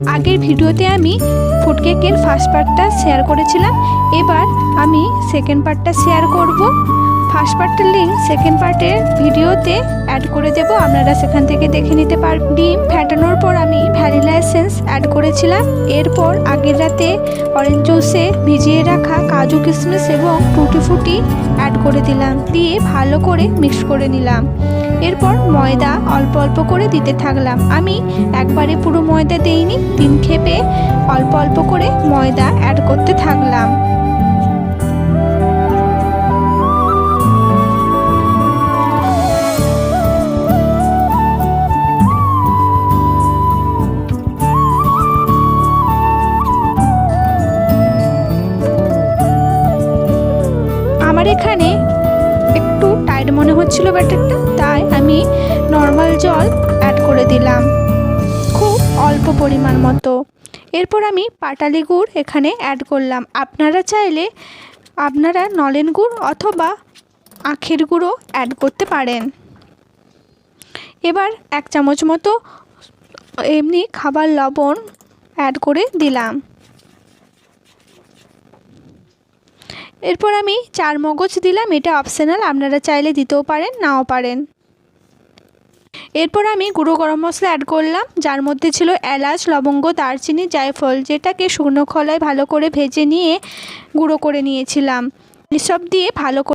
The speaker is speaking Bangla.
আগের ভিডিওতে আমি ফুড কেকের ফার্স্ট পার্টটা শেয়ার করেছিলাম। এবার আমি সেকেন্ড পার্টটা শেয়ার করব। ফার্স্ট পার্টটার লিঙ্ক সেকেন্ড পার্টের ভিডিওতে অ্যাড করে দেব, আপনারা সেখান থেকে দেখে নিতে পারবেন। ডিম ফেটানোর পর আমি ভ্যানিলা এসেন্স অ্যাড করেছিলাম। এরপর আগের রাতে অরেঞ্জ জুসে ভিজিয়ে রাখা কাজু কিশমিশ এবং টুটি ফুটি অ্যাড করে দিলাম, দিয়ে ভালো করে মিক্স করে নিলাম। এরপর ময়দা অল্প অল্প করে দিতে থাকলাম। আমি একবারে পুরো ময়দা দেইনি, 3 খেপে অল্প অল্প করে ময়দা অ্যাড করতে থাকলাম। আমার এখানে একটু টাইট মনে হচ্ছিল ব্যাটারটা, তাই আমি নর্মাল জল অ্যাড করে দিলাম, খুব অল্প পরিমাণ মতো। এরপর আমি পাটালি গুড় এখানে অ্যাড করলাম। আপনারা চাইলে নলেন গুড় অথবা আখের গুঁড়ো অ্যাড করতে পারেন। এবার 1 চামচ মতো এমনি খাবার লবণ অ্যাড করে দিলাম। এরপর আমি 4 মগজ দিলাম, এটা অপশনাল, আপনারা চাইলে দিতেও পারেন নাও পারেন। এরপর আমি গুঁড়ো গরম মশলা অ্যাড করলাম, যার মধ্যে ছিল এলাচ, লবঙ্গ, দারচিনি, জায়ফল, যেটাকে শুকনো খোলায় ভালো করে ভেজে নিয়ে গুঁড়ো করে নিয়েছিলাম। এসব দিয়ে ভালো করে